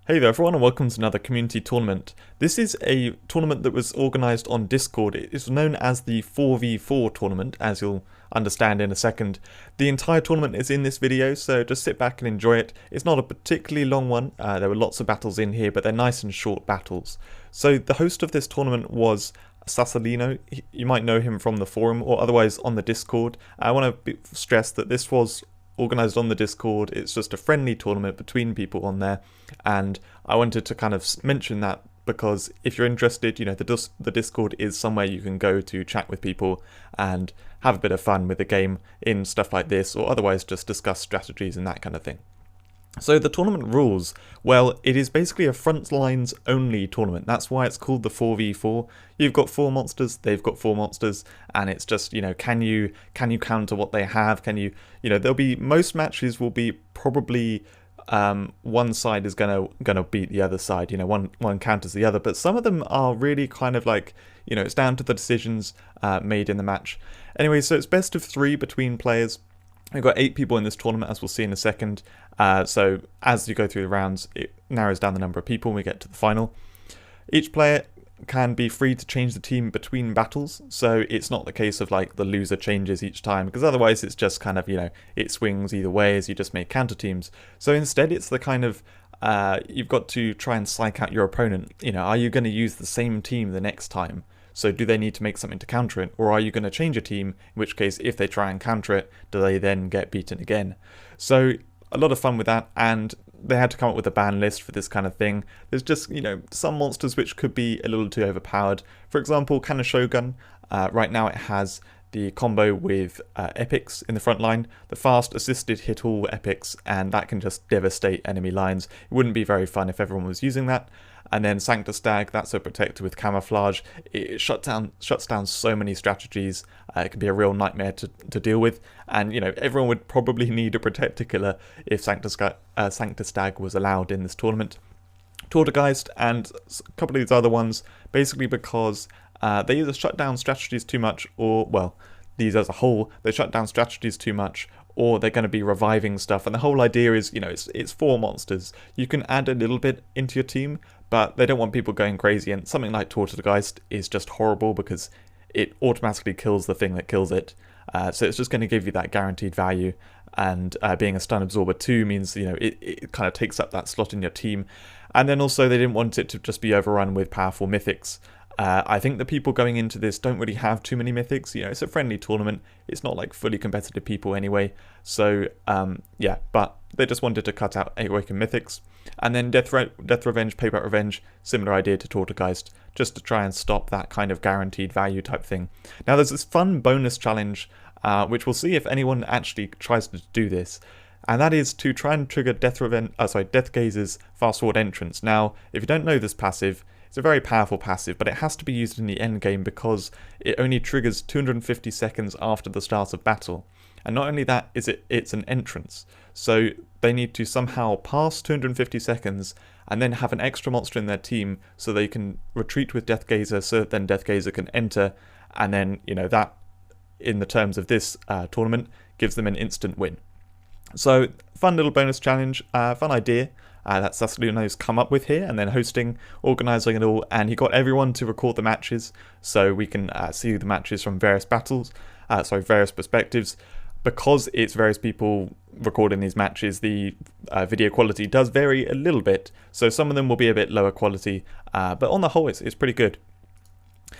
Hey there everyone and welcome to another community tournament. This is a tournament that was organised on Discord. It is known as the 4v4 tournament, as you'll understand in a second. The entire tournament is in this video, so just sit back and enjoy it. It's not a particularly long one, there were lots of battles in here, but they're nice and short battles. So the host of this tournament was Sassolino. You might know him from the forum or otherwise on the Discord. I want to stress that this was organised on the Discord. It's just a friendly tournament between people on there, and I wanted to kind of mention that because if you're interested, you know, the Discord is somewhere you can go to chat with people and have a bit of fun with the game in stuff like this, or otherwise just discuss strategies and that kind of thing. So the tournament rules, well, it is basically a front lines only tournament. That's why it's called the 4v4. You've got 4 monsters, they've got 4 monsters, and it's just, you know, can you counter what they have? Can you know, there'll be, most matches will be probably one side is gonna beat the other side, you know, one counters the other, but some of them are really kind of like, you know, it's down to the decisions made in the match. Anyway, so it's best of 3 between players. We've got 8 people in this tournament, as we'll see in a second. So as you go through the rounds, it narrows down the number of people when we get to the final. Each player can be free to change the team between battles, so it's not the case of like the loser changes each time, because otherwise it's just kind of, you know, it swings either way as you just make counter teams. So instead it's the kind of, you've got to try and psych out your opponent. You know, are you going to use the same team the next time? So do they need to make something to counter it, or are you going to change a team, in which case if they try and counter it, do they then get beaten again? So a lot of fun with that, and they had to come up with a ban list for this kind of thing. There's just, you know, some monsters which could be a little too overpowered. For example, Cannon Shogun, right now it has the combo with epics in the front line, the fast assisted hit all epics, and that can just devastate enemy lines. It wouldn't be very fun if everyone was using that. And then Sancta Stag, that's a protector with camouflage. It shuts down so many strategies. It can be a real nightmare to deal with. And, you know, everyone would probably need a protector killer if Sancta Stag was allowed in this tournament. Tortergeist and a couple of these other ones, basically because they either shut down strategies too much, or, well, these as a whole, they shut down strategies too much, or they're going to be reviving stuff. And the whole idea is, you know, it's 4 monsters. You can add a little bit into your team, but they don't want people going crazy. And something like Tortergeist is just horrible because it automatically kills the thing that kills it. So it's just going to give you that guaranteed value. And being a stun absorber too means, you know, it kind of takes up that slot in your team. And then also they didn't want it to just be overrun with powerful mythics. I think the people going into this don't really have too many mythics. You know, it's a friendly tournament. It's not like fully competitive people anyway. So, yeah, but they just wanted to cut out Awakened mythics. And then Death Revenge, Payback Revenge, similar idea to Tortergeist, just to try and stop that kind of guaranteed value type thing. Now, there's this fun bonus challenge, which we'll see if anyone actually tries to do this. And that is to try and trigger Deathgaze's fast forward entrance. Now, if you don't know this passive, it's a very powerful passive, but it has to be used in the end game because it only triggers 250 seconds after the start of battle. And not only that, it's an entrance. So they need to somehow pass 250 seconds and then have an extra monster in their team so they can retreat with Deathgazer, so that then Deathgazer can enter. And then, you know, that, in the terms of this tournament, gives them an instant win. So, fun little bonus challenge, fun idea that Sassolino's come up with here, and then organising it all, and he got everyone to record the matches, so we can see the matches from various various perspectives. Because it's various people recording these matches, the video quality does vary a little bit, so some of them will be a bit lower quality, but on the whole it's pretty good.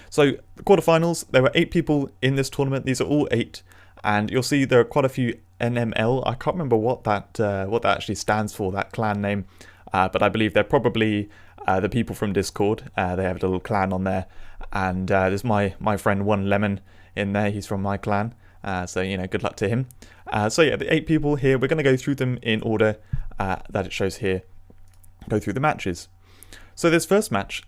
So, the quarterfinals, there were 8 people in this tournament. These are all 8, and you'll see there are quite a few NML. I can't remember what that actually stands for, that clan name, but I believe they're probably the people from Discord. They have a little clan on there, and there's my friend One Lemon in there. He's from my clan, so, you know, good luck to him. So yeah, the 8 people here, we're going to go through them in order that it shows here. Go through the matches. So this first match,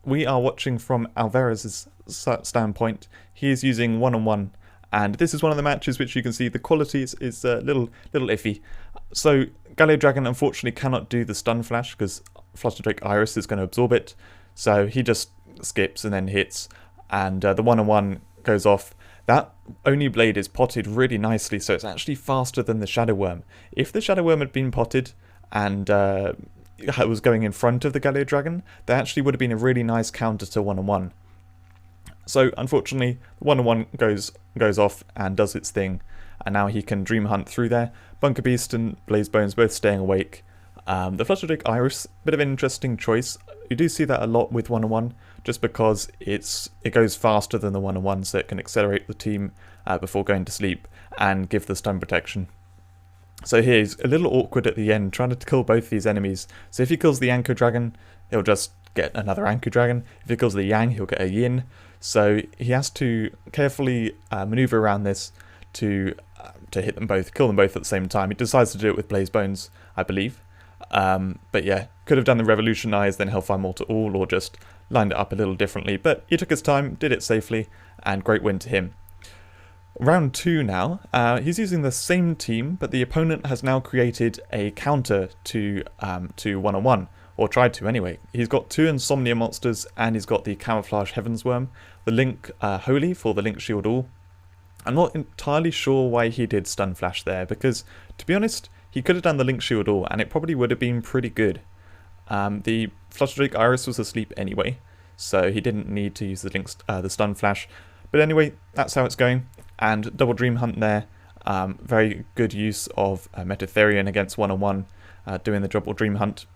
we are watching from Alvarez's standpoint. He is using 1-on-1. And this is one of the matches which you can see the quality is a little iffy. So Galio Dragon unfortunately cannot do the stun flash because Flutter Drake Iris is going to absorb it. So he just skips and then hits, and the 1-on-1 goes off. That Oni Blade is potted really nicely, so it's actually faster than the Shadow Worm. If the Shadow Worm had been potted and was going in front of the Galio Dragon, that actually would have been a really nice counter to 1-on-1. So unfortunately, 1-on-1 goes off and does its thing, and now he can Dream Hunt through there. Bunker Beast and Blaze Bones both staying awake. The Flutterdrake Iris, bit of an interesting choice. You do see that a lot with 1-on-1, just because it goes faster than the 1-on-1, so it can accelerate the team before going to sleep and give the stun protection. So here he's a little awkward at the end, trying to kill both these enemies. So if he kills the Anko Dragon, he'll just get another Anko Dragon. If he kills the Yang, he'll get a Yin. So he has to carefully maneuver around this to hit them both, kill them both at the same time. He decides to do it with Blaze Bones, I believe. But yeah, could have done the Revolutionize, then Hellfire Mortar all, or just lined it up a little differently. But he took his time, did it safely, and great win to him. Round 2 now, he's using the same team, but the opponent has now created a counter to 1-on-1, or tried to anyway. He's got 2 Insomnia monsters, and he's got the Camouflage Heaven's Worm, the Link Holy for the Link Shield All. I'm not entirely sure why he did Stun Flash there, because, to be honest, he could have done the Link Shield All, and it probably would have been pretty good. The Flutterdrake Iris was asleep anyway, so he didn't need to use the Stun Flash. But anyway, that's how it's going. And double Dream Hunt there. Very good use of Metatherian against 1-on-1, doing the double Dream Hunt.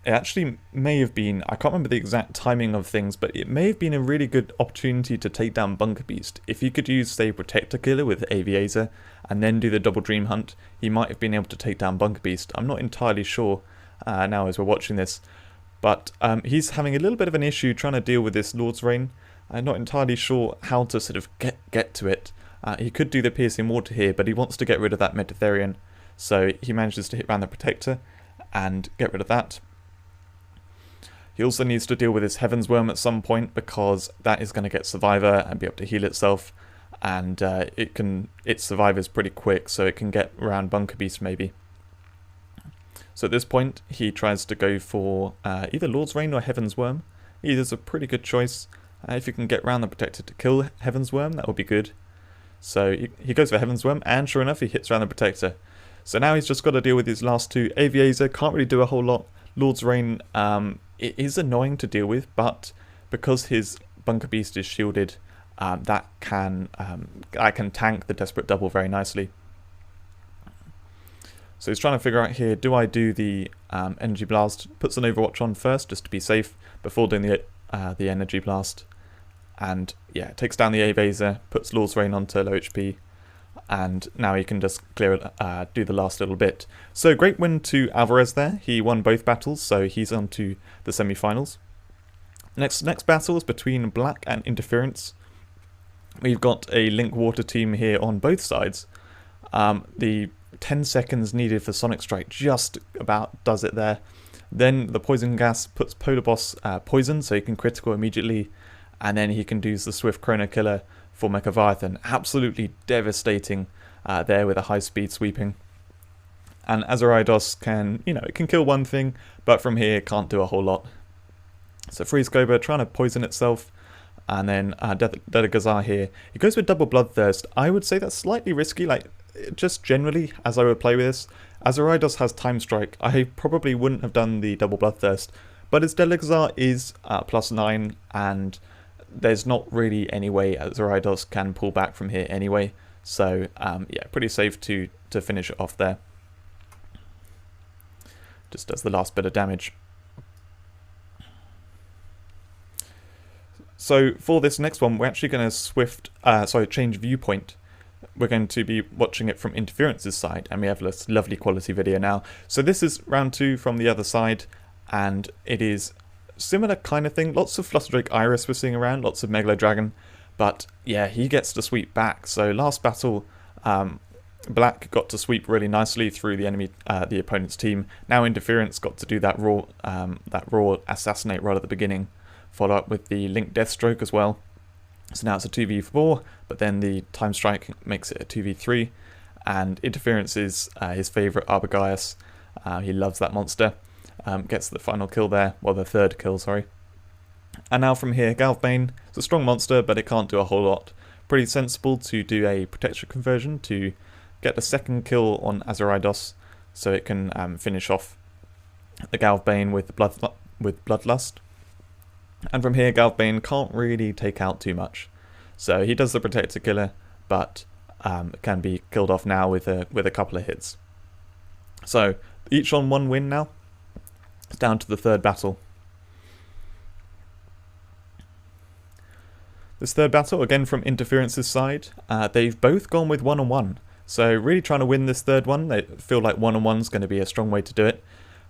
It actually may have been, I can't remember the exact timing of things, but it may have been a really good opportunity to take down Bunker Beast. If he could use, say, Protector Killer with Aviator and then do the double Dream Hunt, he might have been able to take down Bunker Beast. I'm not entirely sure now as we're watching this, but he's having a little bit of an issue trying to deal with this Lord's Reign. I'm not entirely sure how to sort of get to it. He could do the Piercing Mortar here, but he wants to get rid of that Metatherian, so he manages to hit around the Protector and get rid of that. He also needs to deal with his Heaven's Worm at some point, because that is going to get Survivor and be able to heal itself, and its Survivor's pretty quick, so it can get around Bunker Beast maybe. So at this point, he tries to go for either Lord's Reign or Heaven's Worm. Either's a pretty good choice. If you can get around the Protector to kill Heaven's Worm, that would be good. So he goes for Heaven's Worm, and sure enough, he hits around the Protector. So now he's just got to deal with his last 2. Aviator can't really do a whole lot. Lord's Reign, it is annoying to deal with, but because his Bunker Beast is shielded, that can tank the Desperate Double very nicely. So he's trying to figure out here, do I do the Energy Blast? Puts an Overwatch on first, just to be safe, before doing the Energy Blast. And yeah, takes down the Aviator, puts Lord's Reign onto low HP, and now he can just clear it, do the last little bit. So great win to Alvarez there. He won both battles, so he's on to the semi-finals. Next battle is between Black and Interference. We've got a Link Water team here on both sides. The 10 seconds needed for Sonic Strike just about does it there. Then the Poison Gas puts Polar Boss poisoned, so he can critical immediately, and then he can do the Swift Chrono Killer for Mechaleviathan. Absolutely devastating there with a high speed sweeping. And Azaridos can, it can kill one thing, but from here it can't do a whole lot. So Freeze Cobra trying to poison itself, and then Delegazar here. He goes with double Bloodthirst. I would say that's slightly risky, just generally as I would play with this. Azaridos has Time Strike. I probably wouldn't have done the double Bloodthirst, but his Delegazar is +9, and there's not really any way Azaridos can pull back from here anyway. So yeah, pretty safe to finish it off there. Just does the last bit of damage. So for this next one, we're actually going to change viewpoint. We're going to be watching it from Interference's side, and we have this lovely quality video now. So this is round 2 from the other side, and it is similar kind of thing. Lots of Flutterdrake Iris we're seeing around, lots of Megalo Dragon, but yeah, he gets to sweep back. So last battle, Black got to sweep really nicely through the opponent's team. Now Interference got to do that raw assassinate right at the beginning, follow up with the Link Deathstroke as well. So now it's a 2v4, but then the Time Strike makes it a 2v3, and Interference is his favourite Arborgaius. He loves that monster. Gets the final kill there, well, the third kill, sorry. And now from here, Galvbane, it's a strong monster, but it can't do a whole lot. Pretty sensible to do a Protection conversion to get the second kill on Azaridos. so it can finish off the Galvbane with Bloodlust. And from here, Galvbane can't really take out too much. So he does the Protector Killer, but can be killed off now with a couple of hits. So each on 1 win now. It's down to the third battle. This third battle, again from Interference's side, they've both gone with 1-on-1. So really trying to win this third one. They feel like 1-on-1's going to be a strong way to do it.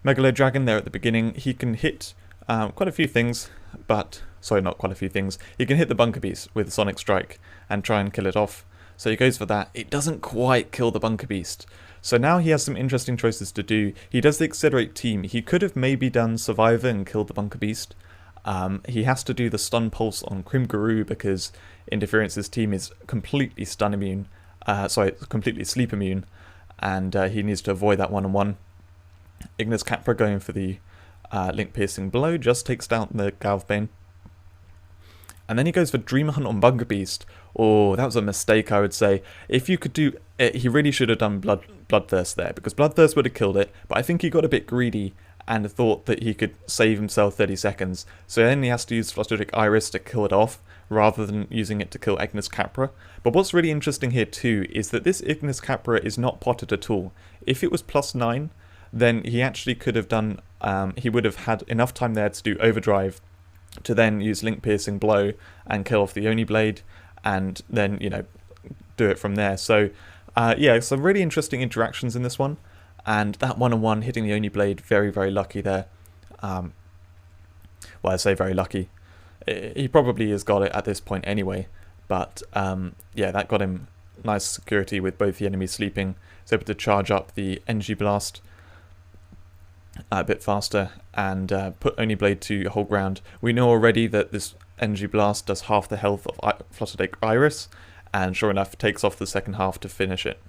Megalo Dragon there at the beginning, he can hit quite a few things, but... Sorry, not quite a few things. He can hit the Bunker Beast with Sonic Strike and try and kill it off. So he goes for that. It doesn't quite kill the Bunker Beast. So now he has some interesting choices to do. He does the Accelerate Team. He could have maybe done Survivor and killed the Bunker Beast. He has to do the Stun Pulse on Crimgaroo because Interference's team is completely stun immune. Completely sleep immune. And he needs to avoid that 1-on-1. Ignis Capra going for the Link Piercing Blow just takes down the Galvbane. And then he goes for Dream Hunt on Bunker Beast. Oh, that was a mistake, I would say. If you could do... he really should have done Bloodthirst there, because Bloodthirst would have killed it, but I think he got a bit greedy and thought that he could save himself 30 seconds. So then he has to use Flutteric Iris to kill it off, rather than using it to kill Ignis Capra. But what's really interesting here too, is that this Ignis Capra is not potted at all. If it was +9, then he actually could have done... he would have had enough time there to do Overdrive, to then use Link Piercing Blow and kill off the Oni Blade, and then, you know, do it from there. So, yeah, some really interesting interactions in this one, and that 1-on-1 hitting the Oni Blade, very, very lucky there. Well, I say very lucky. He probably has got it at this point anyway, but, yeah, that got him nice security with both the enemies sleeping. He's able to charge up the Energy Blast a bit faster and put Oni Blade to whole ground. We know already that this Energy Blast does half the health of Flutteric Iris, and sure enough takes off the second half to finish it.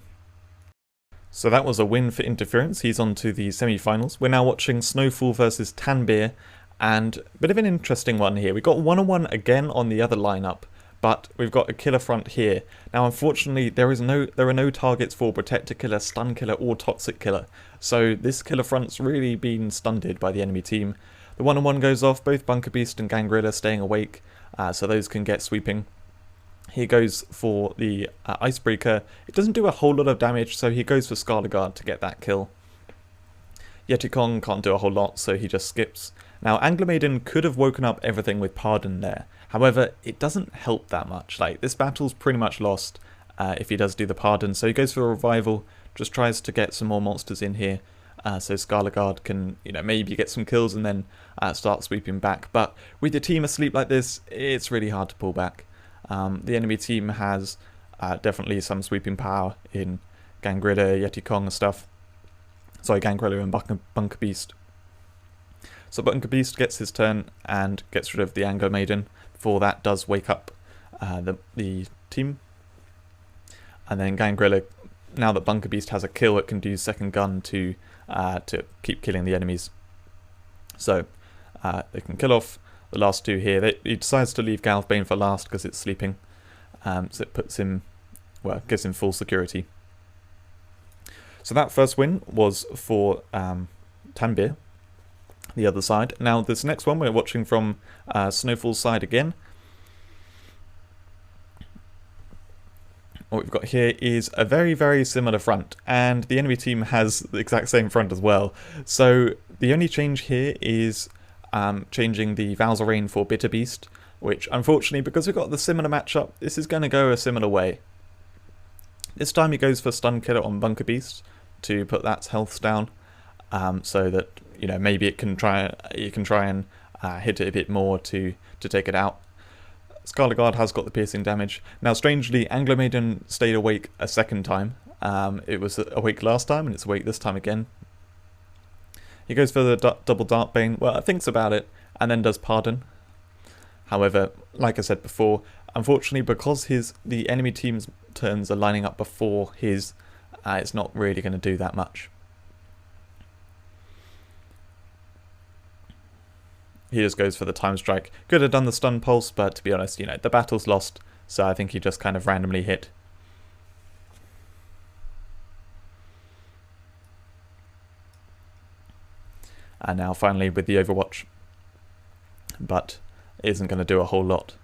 So that was a win for Interference. He's on to the semi-finals. We're now watching Snowfall versus Tanbeer, and a bit of an interesting one here. We've got 1-on-1 again on the other lineup, but we've got a killer front here. Now, unfortunately, there are no targets for Protector Killer, Stun Killer, or Toxic Killer. So this killer front's really been stunted by the enemy team. The 1-on-1 goes off, both Bunker Beast and Gangrilla staying awake, so those can get sweeping. He goes for the Icebreaker. It doesn't do a whole lot of damage, so he goes for Scarlet Guard to get that kill. Yeti Kong can't do a whole lot, so he just skips. Now, Angler Maiden could have woken up everything with Pardon there. However, it doesn't help that much. Like, this battle's pretty much lost if he does do the Pardon. So he goes for a Revival, just tries to get some more monsters in here. So Scarlet Guard can, you know, maybe get some kills and then start sweeping back. But with your team asleep like this, it's really hard to pull back. The enemy team has definitely some sweeping power in Gangrilla, Yeti Kong and stuff. Sorry, Gangrilla and Bunker Beast. So Bunker Beast gets his turn and gets rid of the Angler Maiden before that does wake up the team. And then Gangrilla, now that Bunker Beast has a kill, it can do second gun to keep killing the enemies. So they can kill off the last two here. He decides to leave Galvbane for last because it's sleeping. So it puts him, well, gives him full security. So that first win was for Tanbeer, the other side. Now this next one we're watching from Snowfall's side again. What we've got here is a very, very similar front, and the enemy team has the exact same front as well. So the only change here is changing the Vows of Rain for Bitter Beast, which unfortunately, because we've got the similar matchup, this is going to go a similar way. This time he goes for Stun Killer on Bunker Beast to put that health down, so that, you know, maybe you can try and hit it a bit more to take it out. Scarlet Guard has got the piercing damage. Now, strangely, Angler Maiden stayed awake a second time. It was awake last time, and it's awake this time again. He goes for the double Dark Bane. Well, thinks about it, and then does Pardon. However, like I said before, unfortunately, because the enemy team's turns are lining up before his, it's not really going to do that much. He just goes for the Time Strike. Could have done the Stun Pulse, but to be honest, you know, the battle's lost, so I think he just kind of randomly hit. and now finally with the Overwatch, but it isn't going to do a whole lot.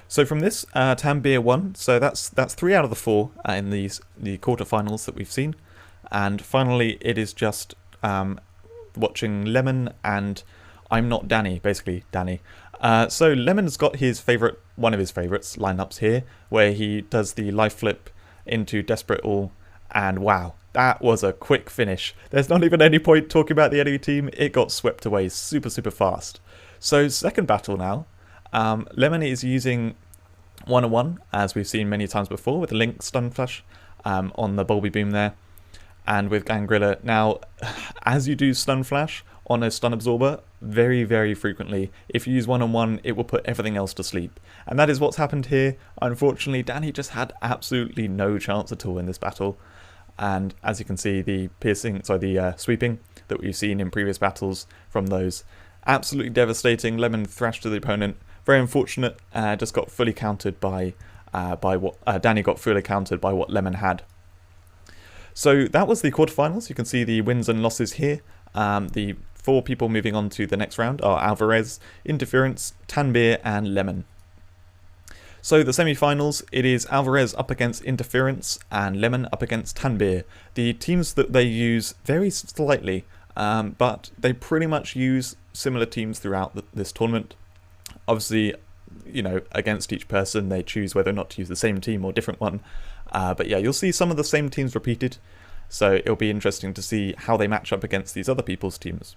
So from this, Tanbeer won, so that's 3 out of the 4 in the quarterfinals that we've seen, and finally it is just watching Lemon and I'm Not Danny, basically Danny. So Lemon's got one of his favourites lineups here, where he does the life flip into Desperate All, and wow, that was a quick finish. There's not even any point talking about the enemy team, it got swept away super fast. So second battle now, Lemon is using 1-on-1, as we've seen many times before, with the Link stun flash on the Bulby Boom there, and with Gangrilla. Now, as you do stun flash on a stun absorber, very frequently, if you use 1-on-1, it will put everything else to sleep. And that is what's happened here. Unfortunately, Danny just had absolutely no chance at all in this battle. And as you can see, the sweeping that we've seen in previous battles from those, absolutely devastating. Lemon thrashed to the opponent. Very unfortunate, just got fully countered by what Danny got fully countered by what Lemon had. So that was the quarterfinals. You can see the wins and losses here. The 4 people moving on to the next round are Alvarez, Interference, Tanbeer, and Lemon. So the semi-finals, it is Alvarez up against Interference and Lemon up against Tanbeer. The teams that they use vary slightly, but they pretty much use similar teams throughout this tournament. Obviously, you know, against each person they choose whether or not to use the same team or different one. But yeah, you'll see some of the same teams repeated, so it'll be interesting to see how they match up against these other people's teams.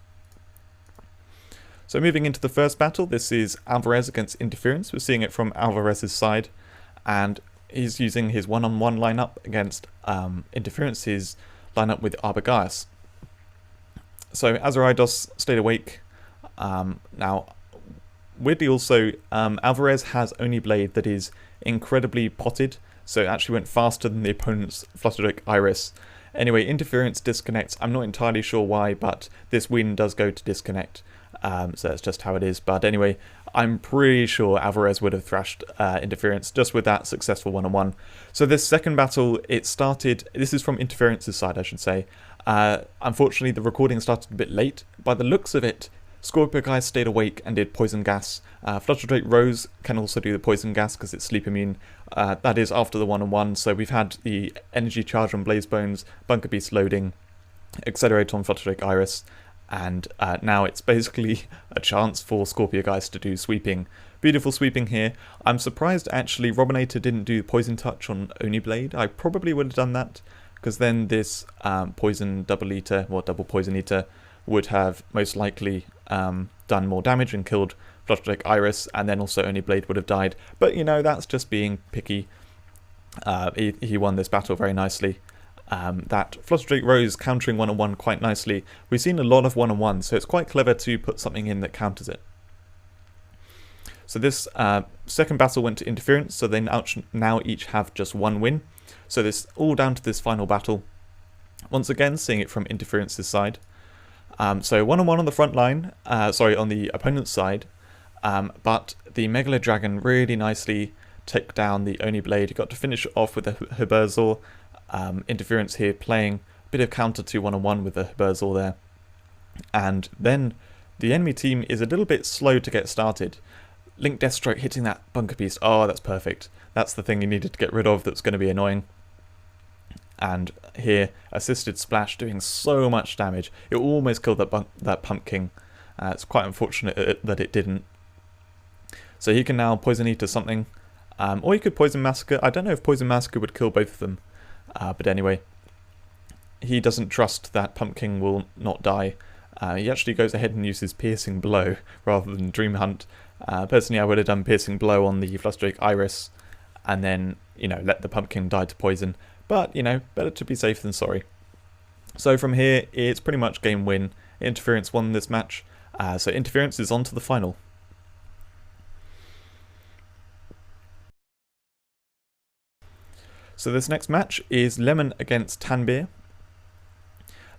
So moving into the first battle, this is Alvarez against Interference. We're seeing it from Alvarez's side, and he's using his 1-on-1 lineup against Interference's lineup with Arbogast. So Azaridos stayed awake. Now, weirdly also, Alvarez has Oni Blade that is incredibly potted, so it actually went faster than the opponent's Flutterdrake Iris. Anyway, Interference disconnects. I'm not entirely sure why, but this win does go to disconnect. So that's just how it is. But anyway, I'm pretty sure Alvarez would have thrashed Interference just with that successful 1-on-1. So this second battle, it started... This is from Interference's side, I should say. Unfortunately, the recording started a bit late. By the looks of it, Scorpio Guy stayed awake and did Poison Gas. Flutterdrake Rose can also do the Poison Gas because it's sleep immune. That is after the 1-on-1. So we've had the Energy Charge on Blaze Bones, Bunker Beast loading, Accelerate on Flutterdrake Iris. And now it's basically a chance for Scorpio Guys to do sweeping. Beautiful sweeping here. I'm surprised actually Robinator didn't do Poison Touch on Oni Blade. I probably would have done that, because then this Poison Double Eater, or Double Poison Eater, would have most likely done more damage and killed Flutterdrake Iris, and then also Oni Blade would have died. But you know, that's just being picky. He won this battle very nicely. That Flutterdrake Rose countering 1-on-1 quite nicely. We've seen a lot of 1-on-1, so it's quite clever to put something in that counters it. So this second battle went to Interference, so they now each have just 1 win. So this all down to this final battle. Once again, seeing it from Interference's side. So 1-on-1 on the front line, on the opponent's side, but the Megalo Dragon really nicely took down the Oni Blade. He got to finish it off with a Herbasaur. Interference here playing a bit of counter to 1-on-1 with the Herbasaur there. And then the enemy team is a little bit slow to get started. Link Deathstroke hitting that Bunker Beast. Oh, that's perfect. That's the thing you needed to get rid of that's going to be annoying. And here, Assisted Splash doing so much damage. It almost killed that Pumpkin. It's quite unfortunate that it didn't. So he can now Poison Eater something. Or he could Poison Massacre. I don't know if Poison Massacre would kill both of them. But anyway, he doesn't trust that Pumpkin will not die. He actually goes ahead and uses Piercing Blow rather than Dream Hunt. Personally, I would have done Piercing Blow on the Flutterdrake Iris and then, you know, let the Pumpkin die to poison. But, you know, better to be safe than sorry. So from here, it's pretty much game win. Interference won this match. So Interference is on to the final. So this next match is Lemon against Tanbeer.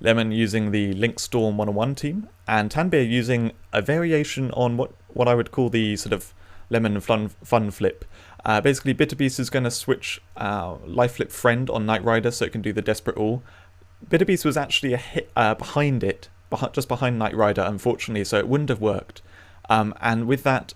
Lemon using the Link Storm 1-on-1 team, and Tanbeer using a variation on what I would call the sort of Lemon fun flip. Basically, Bitterbeast is going to switch Life Flip Friend on Knight Rider so it can do the Desperate All. Bitterbeast was actually a hit behind it, just behind Knight Rider, unfortunately, so it wouldn't have worked. And with that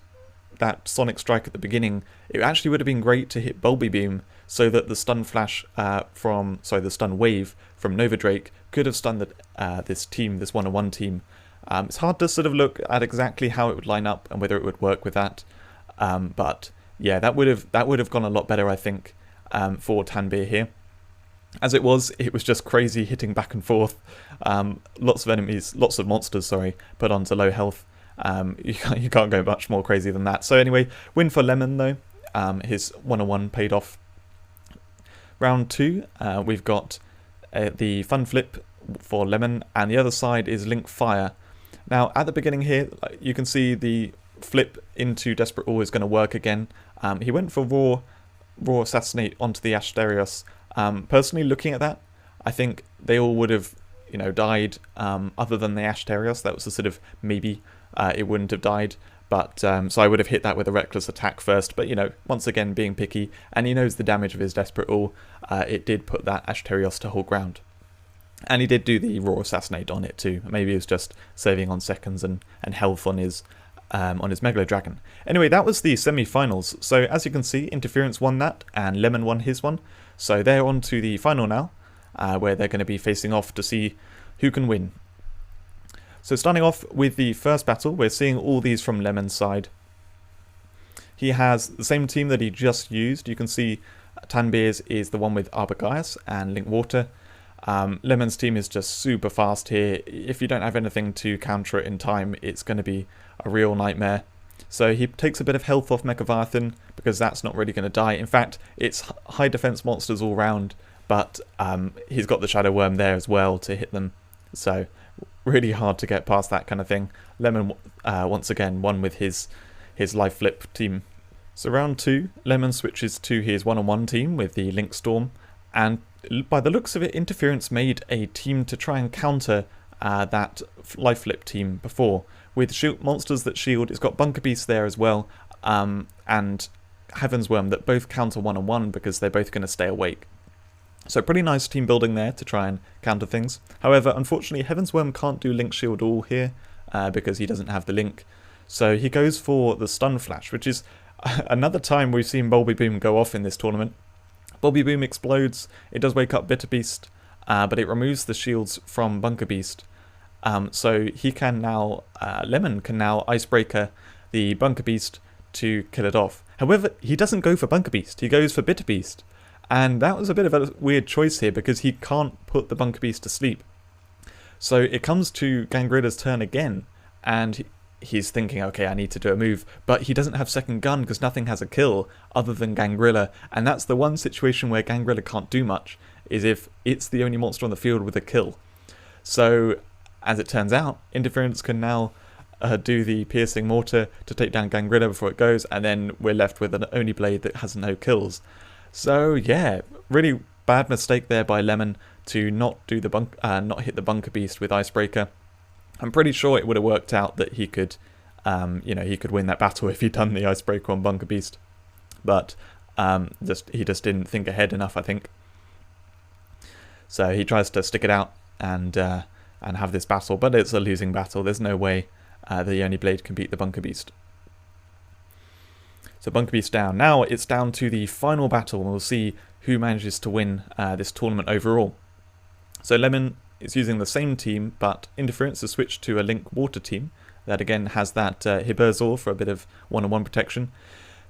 Sonic Strike at the beginning, it actually would have been great to hit Bulby Beam so that the stun flash the stun wave from Nova Drake could have stunned this 1-on-1 team. It's hard to sort of look at exactly how it would line up and whether it would work with that. But yeah, that would have gone a lot better, I think, for Tanbeer here. As it was just crazy hitting back and forth. Lots of monsters, put onto low health. You can't go much more crazy than that. So anyway, win for Lemon though. His 1-on-1 paid off. Round 2, we've got the Fun Flip for Lemon, and the other side is Link Fire. Now at the beginning here, you can see the flip into Desperate Ore is going to work again. He went for Raw Assassinate onto the Asterios. Personally, looking at that, I think they all would have, died. Other than the Asterios, that was a sort of maybe. It wouldn't have died, but so I would have hit that with a reckless attack first. But once again, being picky, and he knows the damage of his Desperate Ore, it did put that Asterios to hold ground. And he did do the Raw Assassinate on it too. Maybe he was just saving on seconds and health on his Megalo Dragon. Anyway, that was the semi-finals. So as you can see, Interference won that, and Lemon won his one. So they're on to the final now, where they're going to be facing off to see who can win. So starting off with the first battle, we're seeing all these from Lemon's side. He has the same team that he just used. You can see Tanbeer's is the one with Arbogaius and Link Water. Lemon's team is just super fast here. If you don't have anything to counter it in time, it's going to be a real nightmare. So he takes a bit of health off Mechaviathan because that's not really going to die. In fact, it's high defense monsters all round, but he's got the Shadow Worm there as well to hit them. So really hard to get past that kind of thing. Lemon once again won with his Life Flip team. So round 2, Lemon switches to his 1-on-1 team with the Link Storm, and by the looks of it, Interference made a team to try and counter that Life Flip team before. With shield monsters that shield, it's got Bunker Beast there as well, and Heaven's Worm that both counter 1-on-1 because they're both going to stay awake. So pretty nice team building there to try and counter things. However, unfortunately, Heaven's Worm can't do Link Shield all here because he doesn't have the Link. So he goes for the Stun Flash, which is another time we've seen Bulby Boom go off in this tournament. Bulby Boom explodes, it does wake up Bitter Beast, but it removes the shields from Bunker Beast. So he can now, Lemon can now Icebreaker the Bunker Beast to kill it off. However, he doesn't go for Bunker Beast, he goes for Bitter Beast. And that was a bit of a weird choice here because he can't put the Bunker Beast to sleep. So it comes to Gangrilla's turn again, and he's thinking, okay, I need to do a move, but he doesn't have second gun because nothing has a kill other than Gangrilla, and that's the one situation where Gangrilla can't do much, is if it's the only monster on the field with a kill. So, as it turns out, Interference can now do the Piercing Mortar to take down Gangrilla before it goes, and then we're left with an Oni Blade that has no kills. So yeah, really bad mistake there by Lemon to not do the not hit the Bunker Beast with Icebreaker. I'm pretty sure it would have worked out that he could, he could win that battle if he'd done the Icebreaker on Bunker Beast, but he just didn't think ahead enough, I think. So he tries to stick it out and have this battle, but it's a losing battle. There's no way the Oni Blade can beat the Bunker Beast. So Bunker Beast down. Now it's down to the final battle, and we'll see who manages to win this tournament overall. So Lemon is using the same team, but Interference has switched to a Link Water team that again has that Hiberzor for a bit of 1-on-1 protection.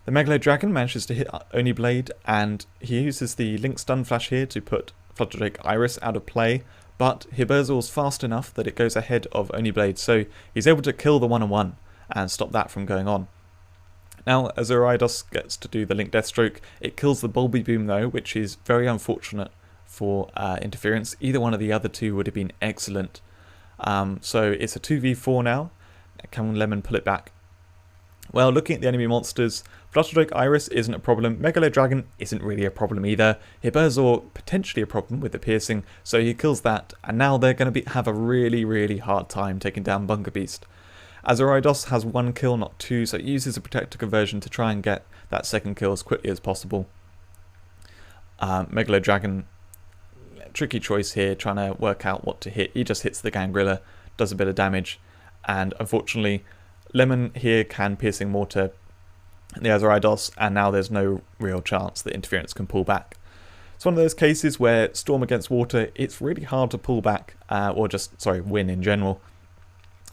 The Megalo Dragon manages to hit Oni Blade, and he uses the Link Stun Flash here to put Flutter Drake Iris out of play, but Hiberzor's fast enough that it goes ahead of Oni Blade, so he's able to kill the 1-on-1 and stop that from going on. Now, Azuridos gets to do the Link Deathstroke. It kills the Bulby Boom though, which is very unfortunate for Interference. Either one of the other two would have been excellent. So it's a 2v4 now. Can Lemon pull it back? Well, looking at the enemy monsters, Flutterdrake Iris isn't a problem. Megalo Dragon isn't really a problem either. Hiberzor potentially a problem with the piercing, so he kills that. And now they're going to have a really, really hard time taking down Bunker Beast. Azuridos has 1 kill, not 2, so it uses a Protector Conversion to try and get that second kill as quickly as possible. Megalo Dragon, tricky choice here, trying to work out what to hit. He just hits the Gangrilla does a bit of damage, and unfortunately Lemon here can Piercing Mortar the Azoridos, and now there's no real chance that Interference can pull back. It's one of those cases where Storm against Water, it's really hard to pull back, or just, sorry, win in general.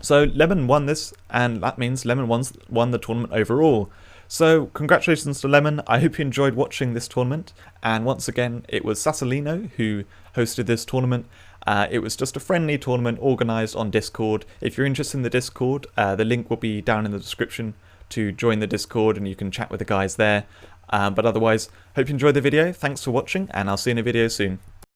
So Lemon won this, and that means Lemon won the tournament overall. So congratulations to Lemon. I hope you enjoyed watching this tournament, and once again it was Sassolino who hosted this tournament. It was just a friendly tournament organised on Discord. If you're interested in the Discord, the link will be down in the description to join the Discord, and you can chat with the guys there. But otherwise, hope you enjoyed the video. Thanks for watching, and I'll see you in a video soon.